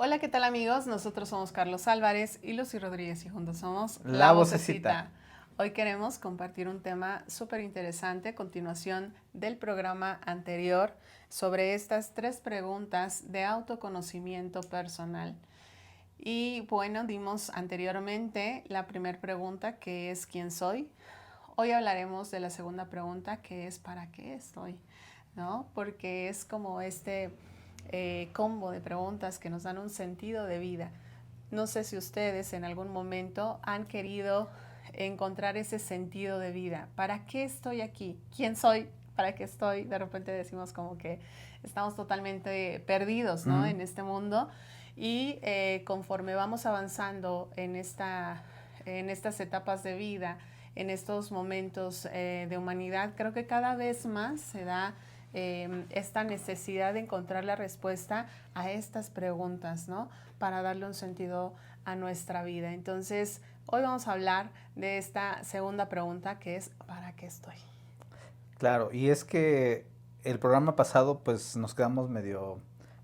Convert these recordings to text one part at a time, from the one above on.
Hola, ¿qué tal amigos? Nosotros somos Carlos Álvarez y Lucy Rodríguez y juntos somos La vocecita. Hoy queremos compartir un tema súper interesante, continuación del programa anterior, sobre estas 3 preguntas de autoconocimiento personal. Y bueno, dimos anteriormente la primera pregunta, que es ¿quién soy? Hoy hablaremos de la segunda pregunta, que es ¿para qué estoy? ¿No? Porque es como este combo de preguntas que nos dan un sentido de vida. No sé si ustedes en algún momento han querido encontrar ese sentido de vida. ¿Para qué estoy aquí? ¿Quién soy? ¿Para qué estoy? De repente decimos como que estamos totalmente perdidos, ¿no? En este mundo. Y conforme vamos avanzando en estas etapas de vida, en estos momentos de humanidad, creo que cada vez más se da esta necesidad de encontrar la respuesta a estas preguntas, ¿no? Para darle un sentido a nuestra vida. Entonces, hoy vamos a hablar de esta segunda pregunta, que es ¿para qué estoy? Claro, y es que el programa pasado pues nos quedamos medio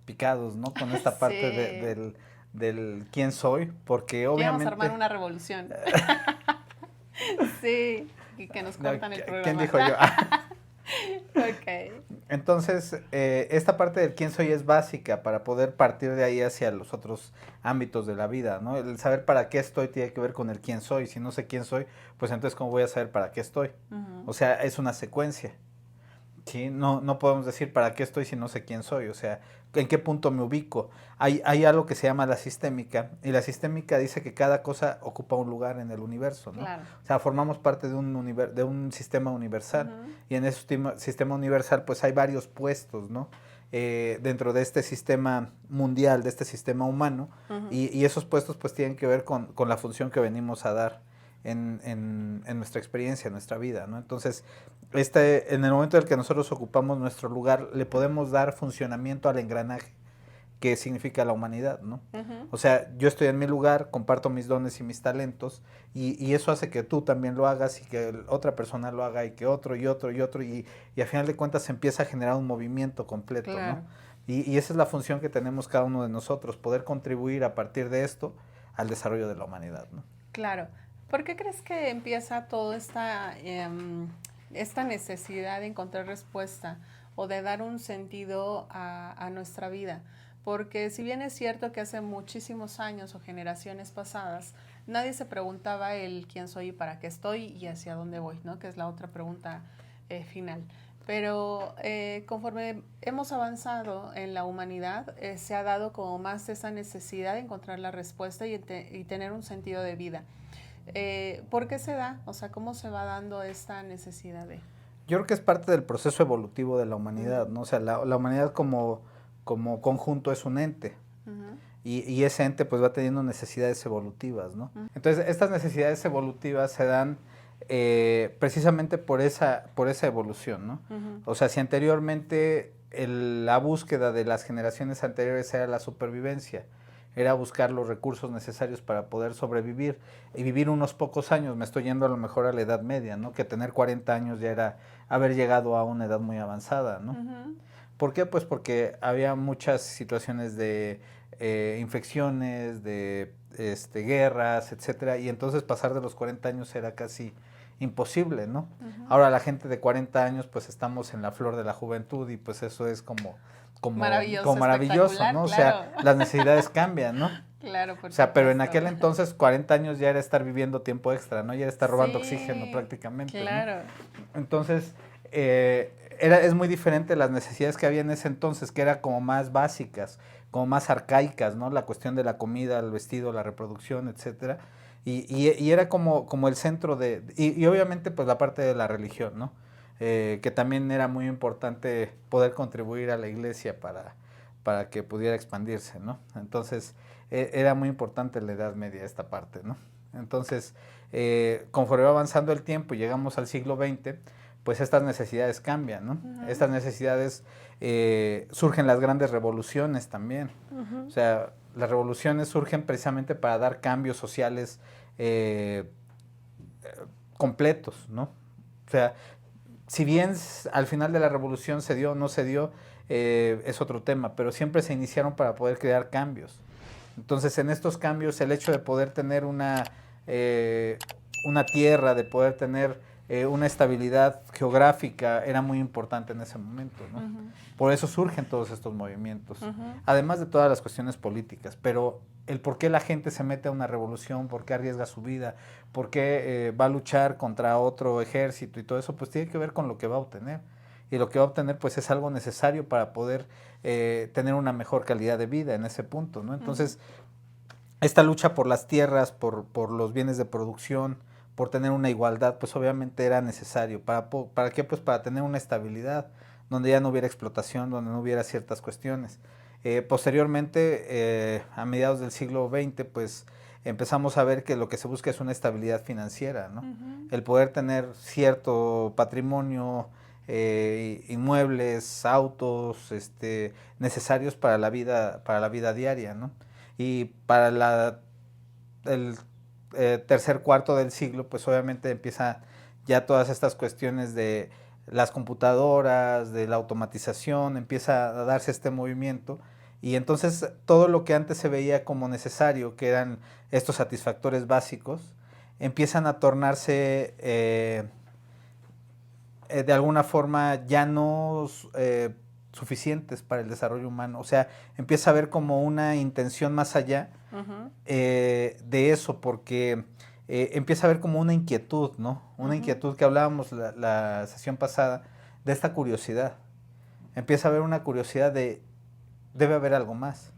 picados, ¿no? Con esta parte Sí, del quién soy, porque queríamos armar obviamente, una revolución. Sí, y que nos no, cortan el ¿quién programa. dijo yo? Ok. Entonces, esta parte del quién soy es básica para poder partir de ahí hacia los otros ámbitos de la vida, ¿no? El saber para qué estoy tiene que ver con el quién soy. Si no sé quién soy, pues entonces ¿cómo voy a saber para qué estoy? Ujú. O sea, es una secuencia. Sí, no podemos decir para qué estoy si no sé quién soy, o sea, en qué punto me ubico. Hay algo que se llama la sistémica, y la sistémica dice que cada cosa ocupa un lugar en el universo, ¿no? Claro. O sea, formamos parte de un sistema universal, Ujú. y en ese sistema universal pues hay varios puestos, ¿no? Dentro de este sistema mundial, de este sistema humano, Ujú. y esos puestos pues tienen que ver con la función que venimos a dar en nuestra experiencia, en nuestra vida, ¿no? Entonces, en el momento en el que nosotros ocupamos nuestro lugar, le podemos dar funcionamiento al engranaje que significa la humanidad, ¿no? Ujú. O sea, yo estoy en mi lugar, comparto mis dones y mis talentos, y eso hace que tú también lo hagas y que otra persona lo haga y que otro y otro y otro, y a final de cuentas se empieza a generar un movimiento completo, ¿no? Claro. Y esa es la función que tenemos cada uno de nosotros, poder contribuir a partir de esto al desarrollo de la humanidad, ¿no? Claro. ¿Por qué crees que empieza toda esta necesidad de encontrar respuesta o de dar un sentido a nuestra vida? Porque si bien es cierto que hace muchísimos años o generaciones pasadas, nadie se preguntaba el quién soy y para qué estoy y hacia dónde voy, ¿no? Que es la otra pregunta final. Pero conforme hemos avanzado en la humanidad, se ha dado como más esa necesidad de encontrar la respuesta y tener un sentido de vida. ¿Por qué se da? O sea, ¿cómo se va dando esta necesidad de? Yo creo que es parte del proceso evolutivo de la humanidad, Ujú. ¿no? O sea, la humanidad como conjunto es un ente. Ujú. Y ese ente pues va teniendo necesidades evolutivas, ¿no? Ujú. Entonces, estas necesidades evolutivas se dan precisamente por esa evolución, ¿no? Ujú. O sea, si anteriormente la búsqueda de las generaciones anteriores era la supervivencia, era buscar los recursos necesarios para poder sobrevivir y vivir unos pocos años, me estoy yendo a lo mejor a la edad media, ¿no? Que tener 40 años ya era haber llegado a una edad muy avanzada, ¿no? Ujú. ¿Por qué? Pues porque había muchas situaciones de infecciones, de guerras, etcétera, y entonces pasar de los 40 años era casi imposible, ¿no? Ujú. Ahora la gente de 40 años pues estamos en la flor de la juventud y pues eso es como Maravilloso, maravilloso, espectacular, ¿no? O sea, claro. las necesidades cambian, ¿no? Claro, O por sea, pero en supuesto. aquel entonces 40 años ya era estar viviendo tiempo extra, ¿no? Ya era estar robando oxígeno Sí, prácticamente, ¿no? claro. Entonces, es muy diferente las necesidades que había en ese entonces, que eran como más básicas, como más arcaicas, ¿no? La cuestión de la comida, el vestido, la reproducción, etcétera. Y era como el centro y obviamente pues la parte de la religión, ¿no? Que también era muy importante poder contribuir a la iglesia para que pudiera expandirse, ¿no? Entonces, era muy importante en la Edad Media esta parte, ¿no? Entonces, conforme va avanzando el tiempo y llegamos al siglo XX, pues estas necesidades cambian, ¿no? Ujú. Estas necesidades surgen las grandes revoluciones también. O Ujú. sea, las revoluciones surgen precisamente para dar cambios sociales eh, completos, ¿no? O sea, si bien al final de la revolución se dio o no se dio, es otro tema, pero siempre se iniciaron para poder crear cambios. Entonces, en estos cambios, el hecho de poder tener una tierra, de poder tener una estabilidad geográfica, era muy importante en ese momento, ¿no? Por eso surgen todos estos movimientos, además de todas las cuestiones políticas, pero el por qué la gente se mete a una revolución, por qué arriesga su vida, por qué va a luchar contra otro ejército y todo eso, pues tiene que ver con lo que va a obtener. Y lo que va a obtener pues es algo necesario para poder tener una mejor calidad de vida en ese punto, ¿no? Entonces, esta lucha por las tierras, por los bienes de producción, por tener una igualdad, pues obviamente era necesario. ¿Para qué? Pues para tener una estabilidad, donde ya no hubiera explotación, donde no hubiera ciertas cuestiones. Posteriormente, a mediados del siglo XX, pues empezamos a ver que lo que se busca es una estabilidad financiera, ¿no? El poder tener cierto patrimonio, inmuebles, autos, necesarios para la vida diaria, ¿no? Y para el tercer cuarto del siglo, pues obviamente empieza ya todas estas cuestiones de las computadoras, de la automatización, empieza a darse este movimiento y entonces todo lo que antes se veía como necesario, que eran estos satisfactores básicos, empiezan a tornarse de alguna forma ya no suficientes para el desarrollo humano. O sea, empieza a haber como una intención más allá de eso, porque empieza a haber como una inquietud, ¿no? Una inquietud que hablábamos la sesión pasada, de esta curiosidad. Empieza a haber una curiosidad de, debe haber algo más.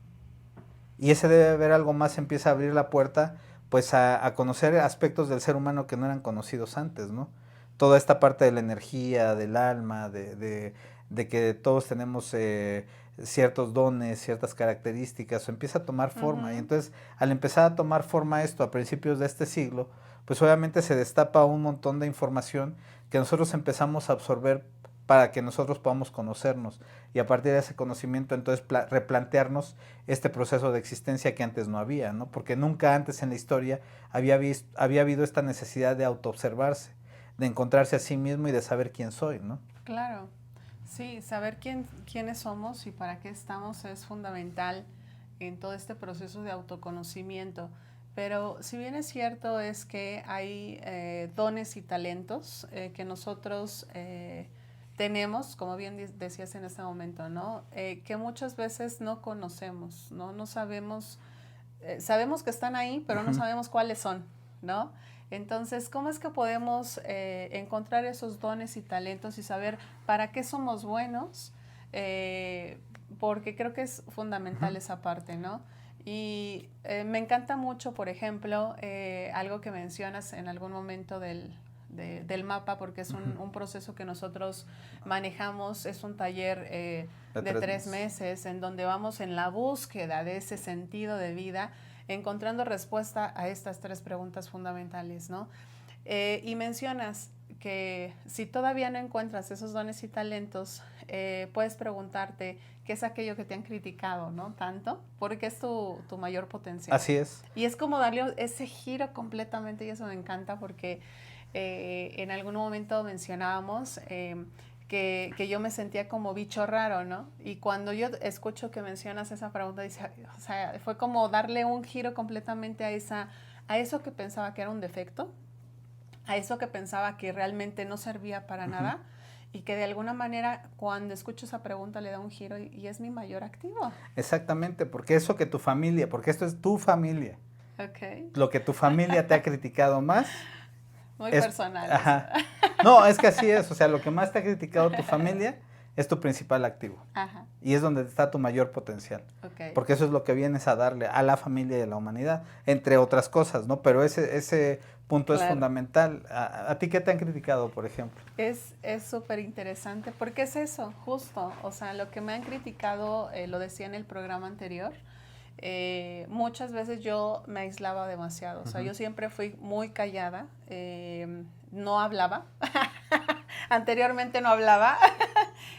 Y ese debe haber algo más empieza a abrir la puerta, pues a conocer aspectos del ser humano que no eran conocidos antes, ¿no? Toda esta parte de la energía, del alma, de que todos tenemos ciertos dones, ciertas características, o empieza a tomar forma. Y entonces, al empezar a tomar forma esto a principios de este siglo, pues obviamente se destapa un montón de información que nosotros empezamos a absorber para que nosotros podamos conocernos y a partir de ese conocimiento entonces replantearnos este proceso de existencia que antes no había, ¿no? Porque nunca antes en la historia había habido esta necesidad de autoobservarse, de encontrarse a sí mismo y de saber quién soy, ¿no? Claro, sí, saber quiénes somos y para qué estamos es fundamental en todo este proceso de autoconocimiento. Pero si bien es cierto es que hay dones y talentos que nosotros tenemos, como bien decías en este momento, ¿no? Que muchas veces no conocemos, ¿no? No sabemos, sabemos que están ahí, pero no sabemos cuáles son, ¿no? Entonces, ¿cómo es que podemos encontrar esos dones y talentos y saber para qué somos buenos? Porque creo que es fundamental esa parte, ¿no? Y me encanta mucho, por ejemplo, algo que mencionas en algún momento del mapa, porque es un proceso que nosotros manejamos, es un taller de 3 meses en donde vamos en la búsqueda de ese sentido de vida, encontrando respuesta a estas 3 preguntas fundamentales, ¿no? Y mencionas que si todavía no encuentras esos dones y talentos, puedes preguntarte qué es aquello que te han criticado, ¿no? Tanto, porque es tu mayor potencial. Así es. Y es como darle ese giro completamente y eso me encanta porque en algún momento mencionábamos que yo me sentía como bicho raro, ¿no? Y cuando yo escucho que mencionas esa pregunta, dice, o sea, fue como darle un giro completamente a eso que pensaba que era un defecto, a eso que pensaba que realmente no servía para nada, y que de alguna manera cuando escucho esa pregunta le da un giro y es mi mayor activo. Exactamente, porque eso que tu familia, porque esto es tu familia. Okay. Lo que tu familia te ha criticado más. Muy personal. Ajá. No, es que así es, o sea, lo que más te ha criticado tu familia es tu principal activo. Ajá. Y es donde está tu mayor potencial. Okay. Porque eso es lo que vienes a darle a la familia y a la humanidad, entre otras cosas, ¿no? Pero ese punto es fundamental. ¿A ti qué te han criticado, por ejemplo? Es súper interesante, porque es eso, justo. O sea, lo que me han criticado, lo decía en el programa anterior, muchas veces yo me aislaba demasiado. O sea, yo siempre fui muy callada, no hablaba. Anteriormente no hablaba.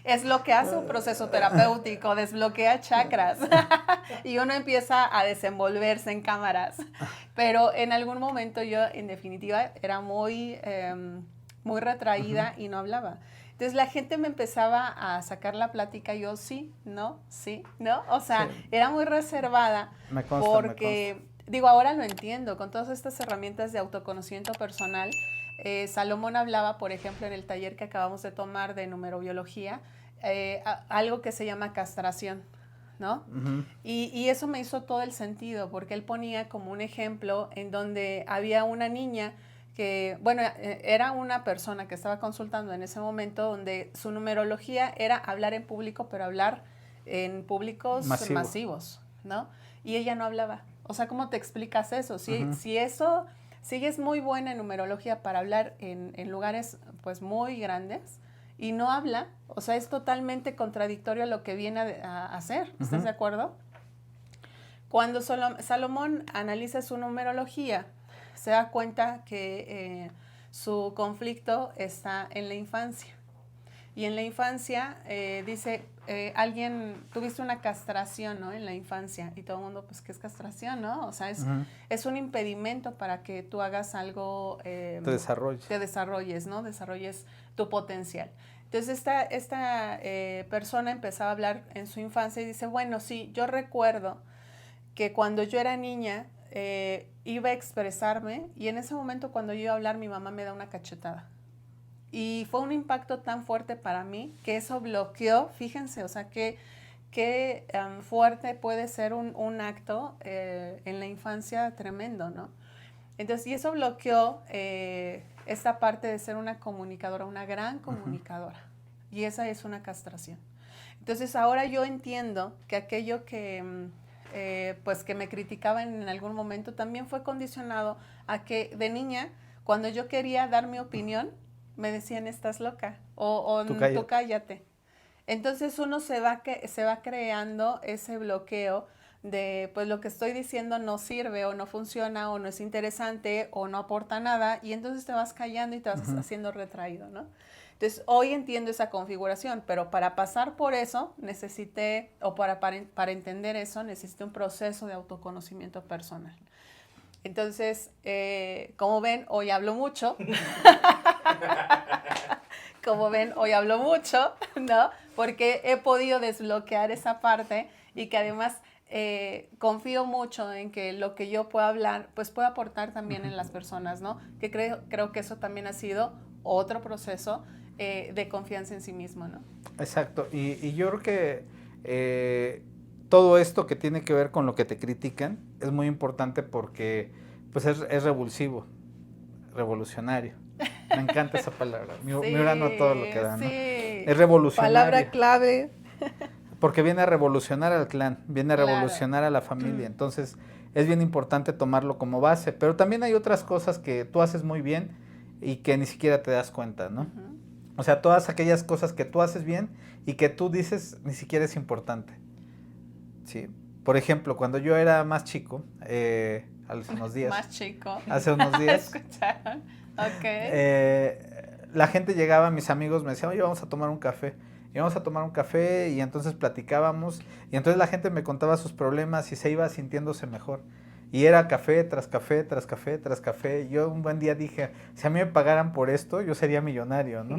Es lo que hace un proceso terapéutico, desbloquea chakras y uno empieza a desenvolverse en cámaras. Pero en algún momento yo, en definitiva, era muy retraída y no hablaba. Entonces la gente me empezaba a sacar la plática, yo sí, no, o sea, sí. Era muy reservada porque, digo, ahora lo entiendo, con todas estas herramientas de autoconocimiento personal, Salomón hablaba, por ejemplo, en el taller que acabamos de tomar de numerobiología, algo que se llama castración, ¿no? Uh-huh. Y eso me hizo todo el sentido, porque él ponía como un ejemplo en donde había una niña que, bueno, era una persona que estaba consultando en ese momento donde su numerología era hablar en público, pero hablar en públicos masivos, ¿no? Y ella no hablaba. O sea, ¿cómo te explicas eso? Si, uh-huh. si ella es muy buena en numerología para hablar en lugares pues muy grandes y no habla, o sea, es totalmente contradictorio a lo que viene a hacer. ¿Estás uh-huh. de acuerdo? Cuando Salomón analiza su numerología, se da cuenta que su conflicto está en la infancia. Y en la infancia, dice, tuviste una castración, ¿no? En la infancia. Y todo el mundo, pues, ¿qué es castración, no? O sea, uh-huh. es un impedimento para que tú hagas algo... te desarrolles, ¿no? Desarrolles tu potencial. Entonces, esta persona empezaba a hablar en su infancia y dice, bueno, sí, yo recuerdo que cuando yo era niña, iba a expresarme y en ese momento cuando yo iba a hablar, mi mamá me da una cachetada. Y fue un impacto tan fuerte para mí que eso bloqueó, fíjense, o sea, qué fuerte puede ser un acto en la infancia tremendo, ¿no? Entonces, y eso bloqueó esta parte de ser una comunicadora, una gran comunicadora. Uh-huh. Y esa es una castración. Entonces, ahora yo entiendo que aquello que... pues que me criticaban en algún momento también fue condicionado a que de niña, cuando yo quería dar mi opinión, me decían, estás loca, o tú cállate. Entonces uno se va creando ese bloqueo de, pues lo que estoy diciendo no sirve, o no funciona, o no es interesante, o no aporta nada, y entonces te vas callando y te vas uh-huh. haciendo retraído, ¿no? Entonces, hoy entiendo esa configuración, pero para pasar por eso necesité, o para entender eso, necesité un proceso de autoconocimiento personal. Entonces, como ven, hoy hablo mucho. Como ven, hoy hablo mucho, ¿no? Porque he podido desbloquear esa parte y que además confío mucho en que lo que yo pueda hablar, pues pueda aportar también en las personas, ¿no? Que creo que eso también ha sido otro proceso de confianza en sí mismo, ¿no? Exacto, y yo creo que todo esto que tiene que ver con lo que te critican es muy importante porque pues es revulsivo, revolucionario. Me encanta esa palabra, mi urano todo lo que da, ¿no? Sí. Es revolucionario. Palabra clave. Porque viene a revolucionar al clan, viene a revolucionar a la familia, entonces es bien importante tomarlo como base, pero también hay otras cosas que tú haces muy bien y que ni siquiera te das cuenta, ¿no? Uh-huh. O sea, todas aquellas cosas que tú haces bien y que tú dices ni siquiera es importante. Sí. Por ejemplo, cuando yo era más chico, hace unos días. Más chico. Hace unos días. ¿Escucharon? Ok. La gente llegaba, mis amigos me decían, oye, vamos a tomar un café. Íbamos a tomar un café y entonces platicábamos y entonces la gente me contaba sus problemas y se iba sintiéndose mejor. Y era café tras café, tras café, tras café. Yo un buen día dije, si a mí me pagaran por esto, yo sería millonario, ¿no?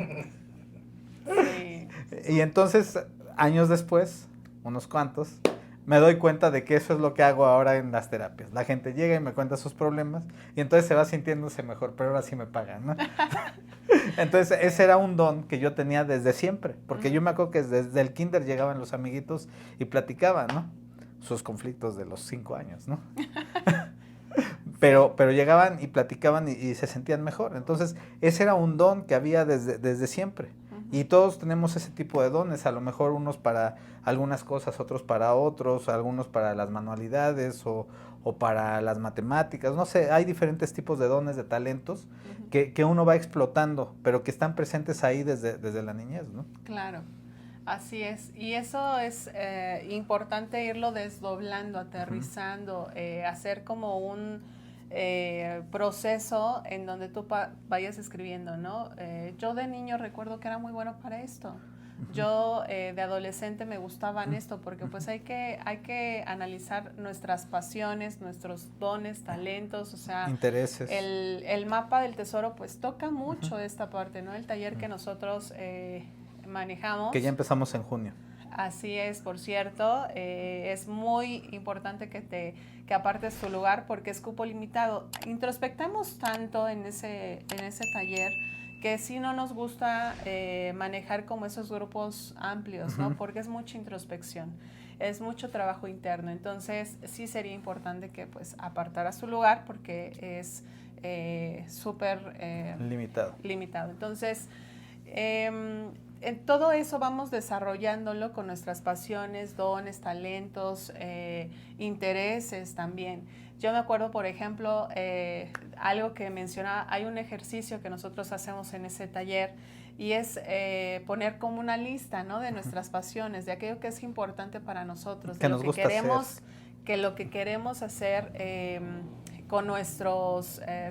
Sí. Y entonces, años después, unos cuantos, me doy cuenta de que eso es lo que hago ahora en las terapias. La gente llega y me cuenta sus problemas y entonces se va sintiéndose mejor, pero ahora sí me pagan, ¿no? Entonces, ese era un don que yo tenía desde siempre, porque yo me acuerdo que desde el kinder llegaban los amiguitos y platicaban, ¿no? Sus conflictos de los 5 años, ¿no? pero llegaban y platicaban y se sentían mejor. Entonces, ese era un don que había desde siempre. Y todos tenemos ese tipo de dones, a lo mejor unos para algunas cosas, otros para otros, algunos para las manualidades o para las matemáticas, no sé, hay diferentes tipos de dones, de talentos que uno va explotando, pero que están presentes ahí desde la niñez, ¿no? Claro. Así es, y eso es importante irlo desdoblando, aterrizando, hacer como un proceso en donde tú vayas escribiendo, ¿no? Yo de niño recuerdo que era muy bueno para esto, Yo de adolescente me gustaban esto porque pues hay que analizar nuestras pasiones, nuestros dones, talentos, o sea, intereses. El mapa del tesoro pues toca mucho esta parte, ¿no? El taller que nosotros manejamos. Que ya empezamos en junio. Así es, por cierto, es muy importante que apartes tu lugar porque es cupo limitado. Introspectamos tanto en ese taller que sí no nos gusta manejar como esos grupos amplios, ¿no? Porque es mucha introspección, es mucho trabajo interno. Entonces sí sería importante que pues apartaras tu lugar porque es súper limitado. Entonces, en todo eso vamos desarrollándolo con nuestras pasiones, dones, talentos, intereses también. Yo me acuerdo, por ejemplo, algo que mencionaba, hay un ejercicio que nosotros hacemos en ese taller y es poner como una lista, ¿no? De nuestras pasiones, de aquello que es importante para nosotros, que nos gusta hacer. Que lo que queremos hacer con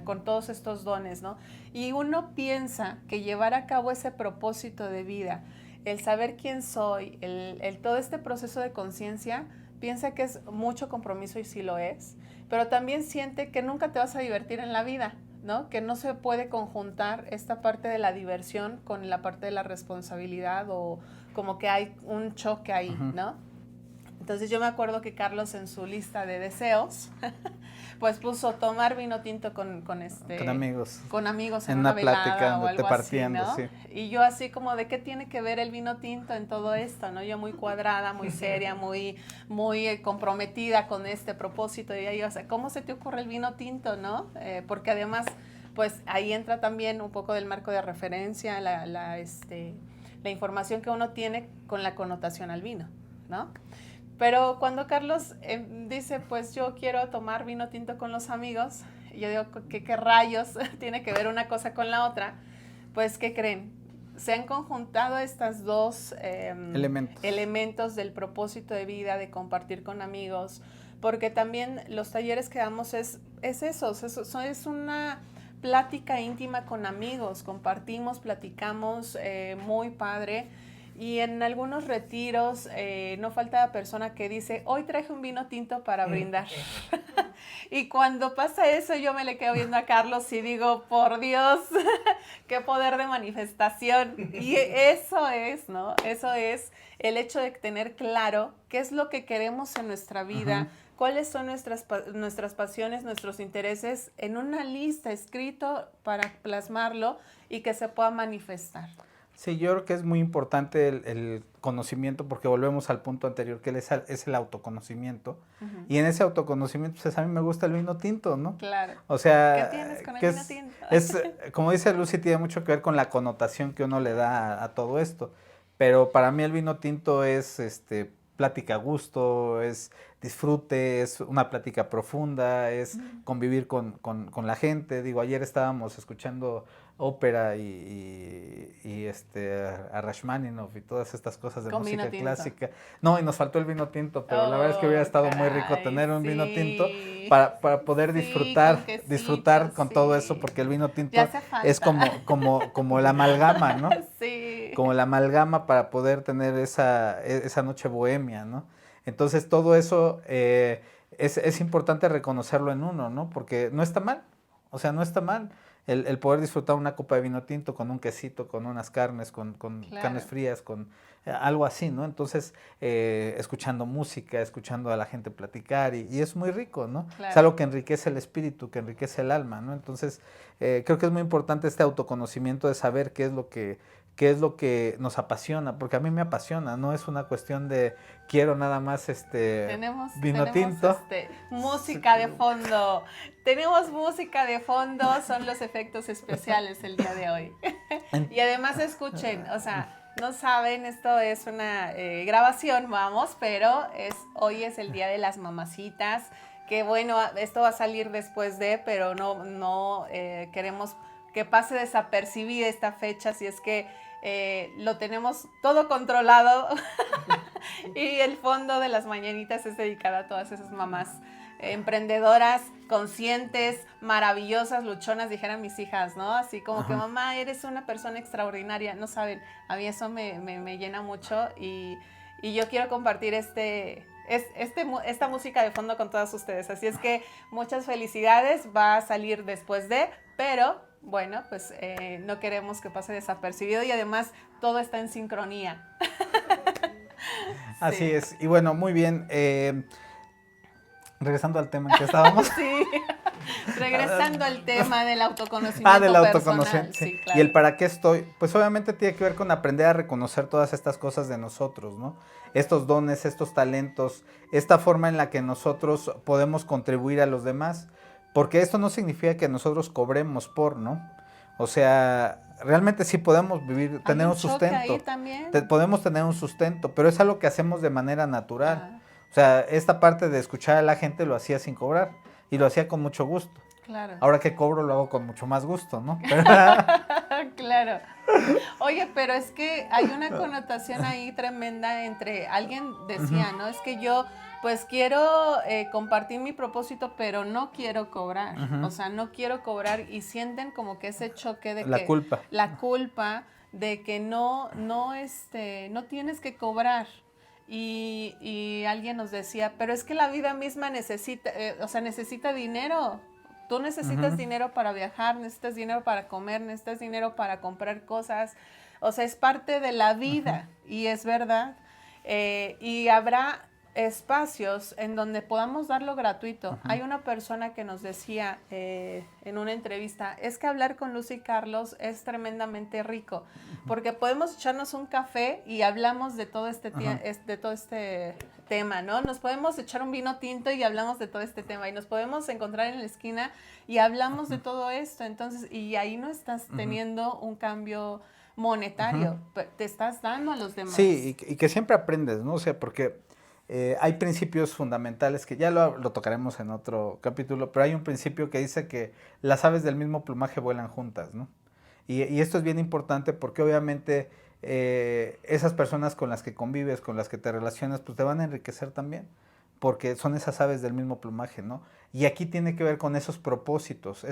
con todos estos dones, ¿no? Y uno piensa que llevar a cabo ese propósito de vida, el saber quién soy, todo este proceso de conciencia, piensa que es mucho compromiso y sí lo es, pero también siente que nunca te vas a divertir en la vida, ¿no? Que no se puede conjuntar esta parte de la diversión con la parte de la responsabilidad o como que hay un choque ahí, ¿no? Entonces yo me acuerdo que Carlos en su lista de deseos pues puso tomar vino tinto con amigos en una plática o algo partiendo, así, ¿no? Sí. Y yo así como de qué tiene que ver el vino tinto en todo esto, ¿no? Yo muy cuadrada, muy seria, muy comprometida con este propósito y ahí, o sea, ¿cómo se te ocurre el vino tinto, no? Porque además pues ahí entra también un poco del marco de referencia, la información que uno tiene con la connotación al vino, ¿no? Pero cuando Carlos dice, pues yo quiero tomar vino tinto con los amigos, yo digo, ¿qué rayos tiene que ver una cosa con la otra? Pues, ¿qué creen? Se han conjuntado estas dos elementos del propósito de vida, de compartir con amigos, porque también los talleres que damos es una plática íntima con amigos, compartimos, platicamos, muy padre. Y en algunos retiros no falta la persona que dice, hoy traje un vino tinto para brindar. Y cuando pasa eso yo me le quedo viendo a Carlos y digo, por Dios, qué poder de manifestación. Y eso es, ¿no? Eso es el hecho de tener claro qué es lo que queremos en nuestra vida, cuáles son nuestras pasiones, nuestros intereses, en una lista escrito para plasmarlo y que se pueda manifestar. Sí, yo creo que es muy importante el conocimiento porque volvemos al punto anterior, que es el autoconocimiento. Y en ese autoconocimiento, pues a mí me gusta el vino tinto, ¿no? Claro. O sea, ¿qué tienes con el vino tinto? Como dice Lucy, tiene mucho que ver con la connotación que uno le da a todo esto. Pero para mí el vino tinto es plática a gusto, es disfrute, es una plática profunda, es convivir con la gente. Digo, ayer estábamos escuchando ópera y a Rachmaninoff y todas estas cosas de música clásica. No, y nos faltó el vino tinto, pero la verdad es que hubiera estado muy rico tener un vino tinto para poder disfrutar con todo eso, porque el vino tinto es como la amalgama, ¿no? Sí. Como la amalgama para poder tener esa noche bohemia, ¿no? Entonces todo eso es importante reconocerlo en uno, ¿no? Porque no está mal, o sea, no está mal. El poder disfrutar una copa de vino tinto con un quesito, con unas carnes, con carnes frías, con algo así, ¿no? Entonces, escuchando música, escuchando a la gente platicar y es muy rico, ¿no? Claro. Es algo que enriquece el espíritu, que enriquece el alma, ¿no? Entonces, creo que es muy importante este autoconocimiento de saber qué es lo que nos apasiona, porque a mí me apasiona, no es una cuestión de quiero nada más vino tinto. Música de fondo. Tenemos música de fondo, son los efectos especiales el día de hoy. Y además escuchen, o sea, no saben, esto es una grabación, vamos, pero hoy es el día de las mamacitas, que bueno, esto va a salir después pero no queremos que pase desapercibida esta fecha, si es que lo tenemos todo controlado Y el fondo de las mañanitas es dedicado a todas esas mamás emprendedoras, conscientes, maravillosas, luchonas, dijeran mis hijas, ¿no? Así como que mamá, eres una persona extraordinaria. No saben, a mí eso me llena mucho y yo quiero compartir esta música de fondo con todas ustedes. Así es que muchas felicidades, va a salir después de, pero bueno, pues no queremos que pase desapercibido y además todo está en sincronía. Así es, y bueno, muy bien. Regresando al tema en que estábamos. Sí, regresando al tema del autoconocimiento del personal. autoconocimiento, sí. Sí, claro. Y el para qué estoy, pues obviamente tiene que ver con aprender a reconocer todas estas cosas de nosotros, ¿no? Estos dones, estos talentos, esta forma en la que nosotros podemos contribuir a los demás, porque esto no significa que nosotros cobremos por, ¿no? O sea, realmente sí podemos vivir, tener un sustento. Ahí también. Podemos tener un sustento, pero es algo que hacemos de manera natural. O sea, esta parte de escuchar a la gente lo hacía sin cobrar y lo hacía con mucho gusto. Claro. Ahora que cobro lo hago con mucho más gusto, ¿no? Claro. Oye, pero es que hay una connotación ahí tremenda entre, alguien decía, ¿no? Es que yo pues quiero compartir mi propósito, pero no quiero cobrar. O sea, no quiero cobrar y sienten como que ese choque de la culpa. La culpa de que no tienes que cobrar. Y alguien nos decía, pero es que la vida misma necesita, necesita dinero. Tú necesitas dinero para viajar, necesitas dinero para comer, necesitas dinero para comprar cosas. O sea, es parte de la vida y es verdad. Y habrá espacios en donde podamos darlo gratuito. Hay una persona que nos decía en una entrevista, es que hablar con Lucy y Carlos es tremendamente rico, porque podemos echarnos un café y hablamos de todo este tema, ¿no? Nos podemos echar un vino tinto y hablamos de todo este tema, y nos podemos encontrar en la esquina y hablamos de todo esto. Entonces, y ahí no estás teniendo un cambio monetario, te estás dando a los demás. Sí, y que siempre aprendes, ¿no? O sea, porque hay principios fundamentales que ya lo tocaremos en otro capítulo, pero hay un principio que dice que las aves del mismo plumaje vuelan juntas, ¿no? Y esto es bien importante porque obviamente esas personas con las que convives, con las que te relacionas, pues te van a enriquecer también, porque son esas aves del mismo plumaje, ¿no? Y aquí tiene que ver con esos propósitos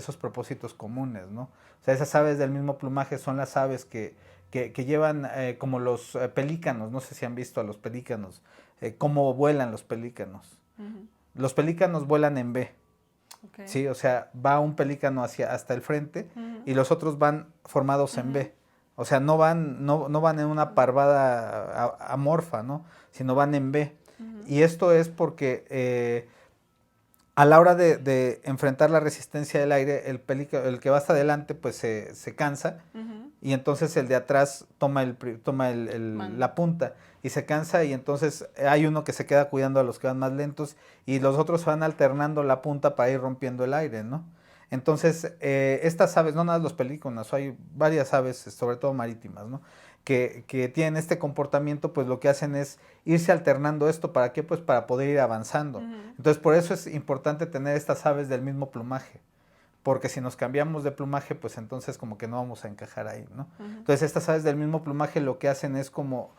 comunes, ¿no? O sea, esas aves del mismo plumaje son las aves que llevan como los pelícanos, no sé si han visto a los pelícanos, cómo vuelan los pelícanos. Los pelícanos vuelan en B. Okay. Sí, o sea, va un pelícano hasta el frente y los otros van formados en B. O sea, no van en una parvada amorfa, ¿no? Sino van en B. Y esto es porque a la hora de enfrentar la resistencia del aire, el que va hasta adelante pues se cansa y entonces el de atrás toma la punta y se cansa, y entonces hay uno que se queda cuidando a los que van más lentos y los otros van alternando la punta para ir rompiendo el aire, ¿no? Entonces, estas aves, no nada los pelícanos, hay varias aves, sobre todo marítimas, ¿no? Que tienen este comportamiento, pues lo que hacen es irse alternando esto. ¿Para qué? Pues para poder ir avanzando. Entonces, por eso es importante tener estas aves del mismo plumaje, porque si nos cambiamos de plumaje, pues entonces como que no vamos a encajar ahí, ¿no? Entonces, estas aves del mismo plumaje lo que hacen es como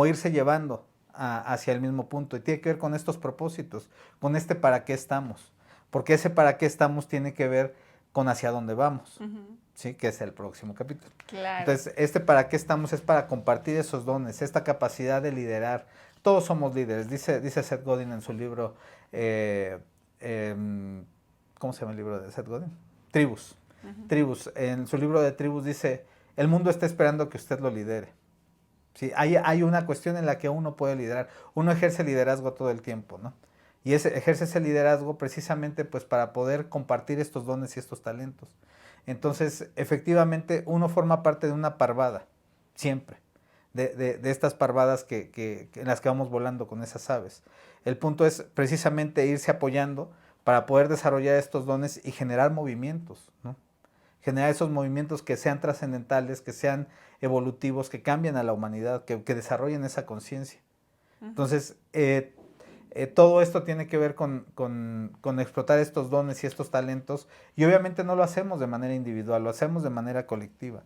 irse llevando hacia el mismo punto, y tiene que ver con estos propósitos, con este para qué estamos, porque ese para qué estamos tiene que ver con hacia dónde vamos. ¿Sí? Que es el próximo capítulo. Claro. Entonces, este para qué estamos es para compartir esos dones, esta capacidad de liderar. Todos somos líderes, dice Seth Godin en su libro, ¿cómo se llama el libro de Seth Godin? Tribus. Tribus. En su libro de Tribus dice, el mundo está esperando que usted lo lidere. ¿Sí? Hay una cuestión en la que uno puede liderar. Uno ejerce liderazgo todo el tiempo, ¿no? Y ejerce ese liderazgo precisamente pues para poder compartir estos dones y estos talentos. Entonces, efectivamente, uno forma parte de una parvada, siempre, de estas parvadas en las que vamos volando con esas aves. El punto es precisamente irse apoyando para poder desarrollar estos dones y generar movimientos, ¿no? Generar esos movimientos que sean trascendentales, que sean evolutivos, que cambien a la humanidad, que desarrollen esa conciencia. Entonces, todo esto tiene que ver con explotar estos dones y estos talentos, y obviamente no lo hacemos de manera individual, lo hacemos de manera colectiva.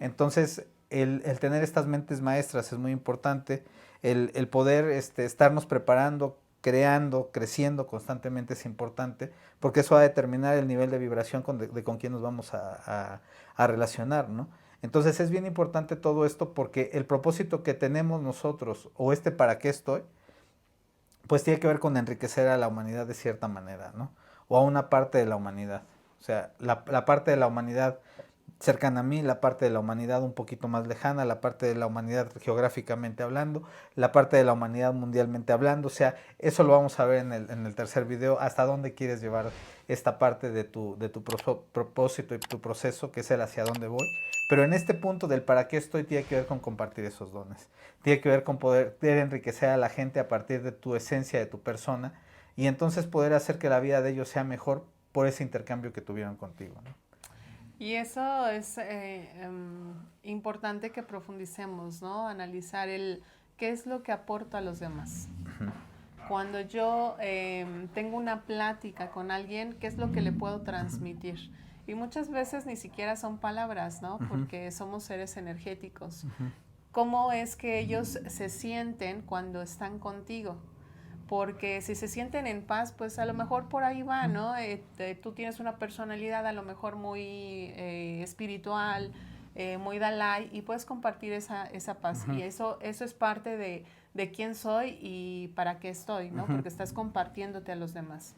Entonces, el tener estas mentes maestras es muy importante, el poder estarnos preparando, creando, creciendo constantemente es importante, porque eso va a determinar el nivel de vibración de con quién nos vamos a relacionar, ¿no? Entonces es bien importante todo esto porque el propósito que tenemos nosotros, o para qué estoy, pues tiene que ver con enriquecer a la humanidad de cierta manera, ¿no? O a una parte de la humanidad. O sea, la parte de la humanidad cercana a mí, la parte de la humanidad un poquito más lejana, la parte de la humanidad geográficamente hablando, la parte de la humanidad mundialmente hablando. O sea, eso lo vamos a ver en el tercer video, hasta dónde quieres llevar esta parte de tu propósito y tu proceso, que es el hacia dónde voy. Pero en este punto del para qué estoy, tiene que ver con compartir esos dones. Tiene que ver con poder enriquecer a la gente a partir de tu esencia, de tu persona, y entonces poder hacer que la vida de ellos sea mejor por ese intercambio que tuvieron contigo, ¿no? Y eso es importante que profundicemos, ¿no? Analizar qué es lo que aporta a los demás. Cuando yo tengo una plática con alguien, ¿qué es lo que le puedo transmitir? Y muchas veces ni siquiera son palabras, ¿no? Porque somos seres energéticos. ¿Cómo es que ellos se sienten cuando están contigo? Porque si se sienten en paz, pues a lo mejor por ahí va, ¿no? Tú tienes una personalidad a lo mejor muy espiritual, muy Dalai, y puedes compartir esa paz. Y eso es parte de quién soy y para qué estoy, ¿no? Porque estás compartiéndote a los demás.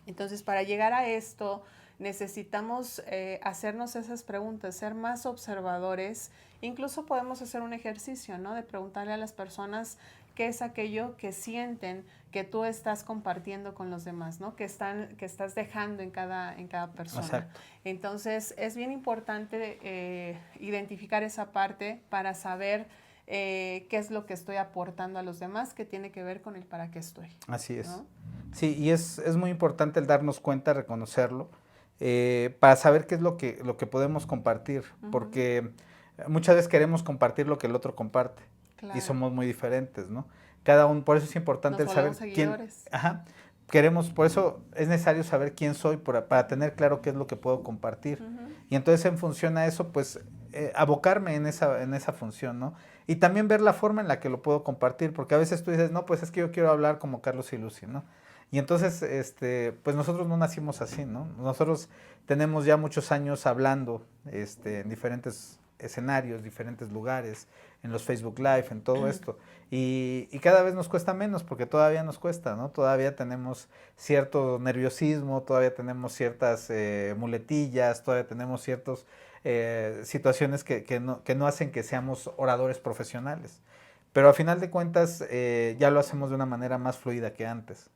Entonces, para llegar a esto, necesitamos hacernos esas preguntas, ser más observadores. Incluso podemos hacer un ejercicio, ¿no? De preguntarle a las personas qué es aquello que sienten que tú estás compartiendo con los demás, ¿no? Que estás dejando en cada persona. Exacto. Entonces, es bien importante identificar esa parte para saber qué es lo que estoy aportando a los demás, que tiene que ver con el para qué estoy. Así es. ¿No? Sí, y es muy importante el darnos cuenta, reconocerlo, para saber qué es lo que podemos compartir, porque muchas veces queremos compartir lo que el otro comparte, claro, y somos muy diferentes, ¿no? Por eso es importante el saber quién, por eso es necesario saber quién soy para tener claro qué es lo que puedo compartir. Y entonces en función a eso, pues abocarme en esa función, ¿no? Y también ver la forma en la que lo puedo compartir, porque a veces tú dices, no, pues es que yo quiero hablar como Carlos y Lucy, ¿no? Y entonces, pues nosotros no nacimos así, ¿no? Nosotros tenemos ya muchos años hablando en diferentes escenarios, diferentes lugares, en los Facebook Live, en todo esto. Y cada vez nos cuesta menos, porque todavía nos cuesta, ¿no? Todavía tenemos cierto nerviosismo, todavía tenemos ciertas muletillas, todavía tenemos ciertas situaciones que no hacen que seamos oradores profesionales. Pero a final de cuentas ya lo hacemos de una manera más fluida que antes.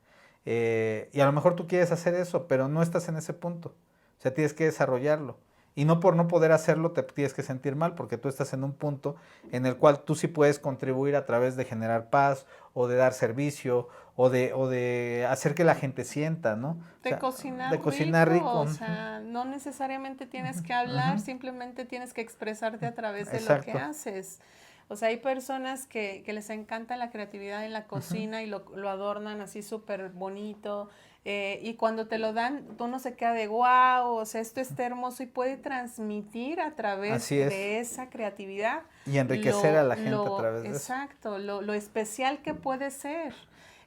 Y a lo mejor tú quieres hacer eso, pero no estás en ese punto. O sea, tienes que desarrollarlo. Y no por no poder hacerlo te tienes que sentir mal, porque tú estás en un punto en el cual tú sí puedes contribuir a través de generar paz, o de dar servicio, o de hacer que la gente sienta, ¿no? De cocinar rico. O sea, no necesariamente tienes que hablar, simplemente tienes que expresarte a través de lo que haces. O sea, hay personas que les encanta la creatividad en la cocina y lo adornan así súper bonito. Y cuando te lo dan, uno se queda de wow, o sea, esto está hermoso y puede transmitir a través de esa creatividad. Y enriquecer a la gente a través de eso. Exacto, lo especial que puede ser.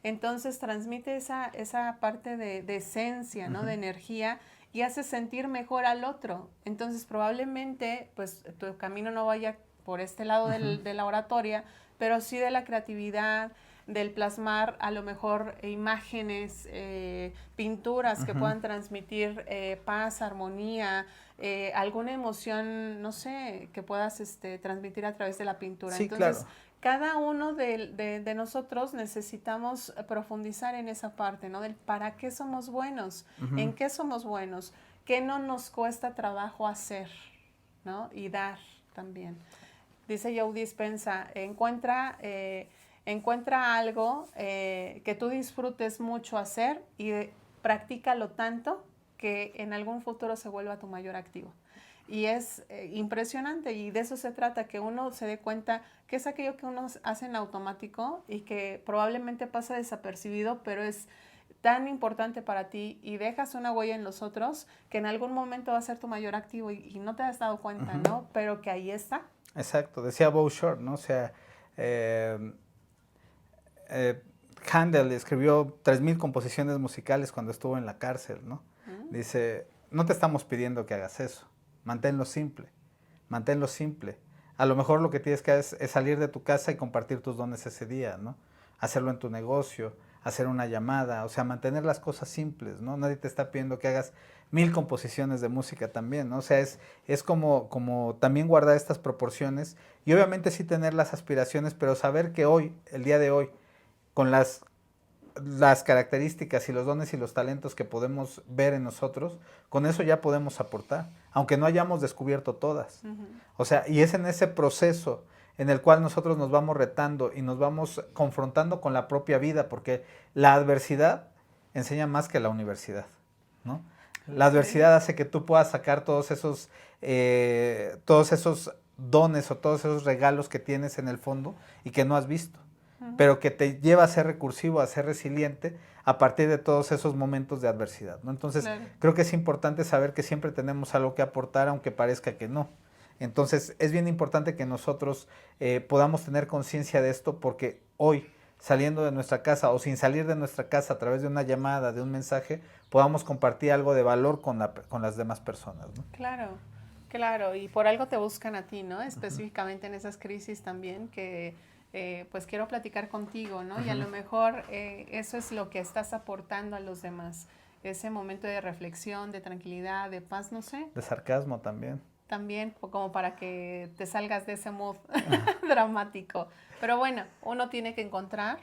Entonces transmite esa parte de esencia, ¿no? De energía, y hace sentir mejor al otro. Entonces probablemente pues tu camino no vaya por este lado de la oratoria, pero sí de la creatividad, del plasmar a lo mejor imágenes, pinturas que puedan transmitir paz, armonía, alguna emoción, no sé, que puedas transmitir a través de la pintura. Sí, entonces, claro. Cada uno de nosotros necesitamos profundizar en esa parte, ¿no? Del para qué somos buenos, en qué somos buenos, qué no nos cuesta trabajo hacer, ¿no? Y dar también. Dice Joe Dispenza, encuentra algo que tú disfrutes mucho hacer y practícalo tanto que en algún futuro se vuelva tu mayor activo. Y es impresionante, y de eso se trata, que uno se dé cuenta que es aquello que uno hace en automático y que probablemente pasa desapercibido, pero es tan importante para ti y dejas una huella en los otros que en algún momento va a ser tu mayor activo y no te has dado cuenta, ¿no? Pero que ahí está. Exacto, decía Bow Short, ¿no? O sea, Handel escribió 3000 composiciones musicales cuando estuvo en la cárcel, ¿no? Dice, no te estamos pidiendo que hagas eso, manténlo simple, manténlo simple. A lo mejor lo que tienes que hacer es salir de tu casa y compartir tus dones ese día, ¿no? Hacerlo en tu negocio, hacer una llamada, o sea, mantener las cosas simples, ¿no? Nadie te está pidiendo que hagas 1000 composiciones de música también, ¿no? O sea, es como también guardar estas proporciones y obviamente sí tener las aspiraciones, pero saber que hoy, el día de hoy, con las características y los dones y los talentos que podemos ver en nosotros, con eso ya podemos aportar, aunque no hayamos descubierto todas. O sea, y es en ese proceso en el cual nosotros nos vamos retando y nos vamos confrontando con la propia vida, porque la adversidad enseña más que la universidad, ¿no? La adversidad hace que tú puedas sacar todos esos dones o todos esos regalos que tienes en el fondo y que no has visto, pero que te lleva a ser recursivo, a ser resiliente a partir de todos esos momentos de adversidad, ¿no? Entonces, creo que es importante saber que siempre tenemos algo que aportar, aunque parezca que no. Entonces, es bien importante que nosotros podamos tener conciencia de esto, porque hoy, saliendo de nuestra casa o sin salir de nuestra casa, a través de una llamada, de un mensaje, podamos compartir algo de valor con las demás personas, ¿no? Claro, claro, y por algo te buscan a ti, ¿no? Específicamente en esas crisis también que pues quiero platicar contigo, ¿no? Y a lo mejor eso es lo que estás aportando a los demás, ese momento de reflexión, de tranquilidad, de paz, no sé. De sarcasmo también. También como para que te salgas de ese mood dramático. Pero bueno, uno tiene que encontrar,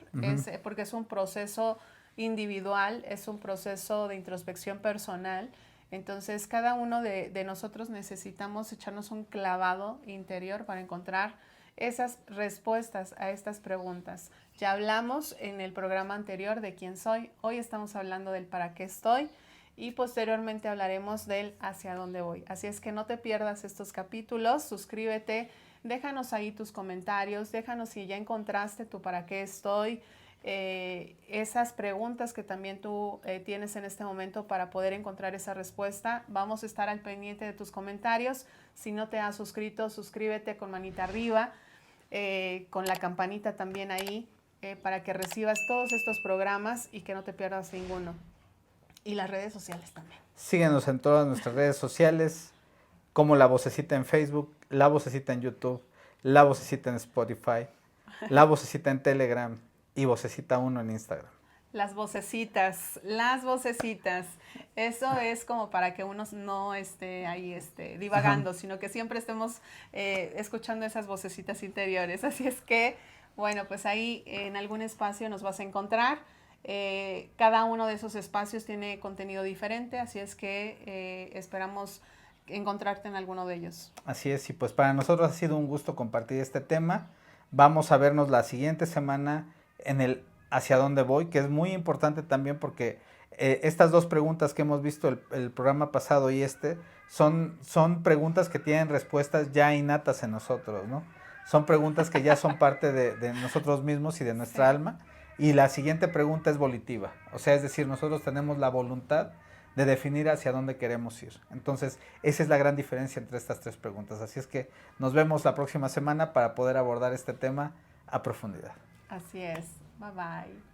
porque es un proceso individual, es un proceso de introspección personal. Entonces, cada uno de nosotros necesitamos echarnos un clavado interior para encontrar esas respuestas a estas preguntas. Ya hablamos en el programa anterior de quién soy, hoy estamos hablando del para qué estoy y posteriormente hablaremos del hacia dónde voy. Así es que no te pierdas estos capítulos, suscríbete, déjanos ahí tus comentarios, déjanos si ya encontraste tu para qué estoy, esas preguntas que también tú tienes en este momento para poder encontrar esa respuesta. Vamos a estar al pendiente de tus comentarios. Si no te has suscrito, suscríbete con manita arriba, con la campanita también ahí, para que recibas todos estos programas y que no te pierdas ninguno. Y las redes sociales también. Síguenos en todas nuestras redes sociales, como La Vocecita en Facebook, La Vocecita en YouTube, La Vocecita en Spotify, La Vocecita en Telegram y Vocecita 1 en Instagram. Las vocecitas. Eso es como para que uno no esté ahí divagando, sino que siempre estemos escuchando esas vocecitas interiores. Así es que, bueno, pues ahí en algún espacio nos vas a encontrar. Cada uno de esos espacios tiene contenido diferente, así es que esperamos encontrarte en alguno de ellos. Así es, y pues para nosotros ha sido un gusto compartir este tema. Vamos a vernos la siguiente semana en el hacia dónde voy, que es muy importante también porque estas dos preguntas que hemos visto el programa pasado y son preguntas que tienen respuestas ya innatas en nosotros, ¿no? Son preguntas que ya son parte de nosotros mismos y de nuestra alma. Y la siguiente pregunta es volitiva, o sea, es decir, nosotros tenemos la voluntad de definir hacia dónde queremos ir. Entonces, esa es la gran diferencia entre estas tres preguntas. Así es que nos vemos la próxima semana para poder abordar este tema a profundidad. Así es. Bye bye.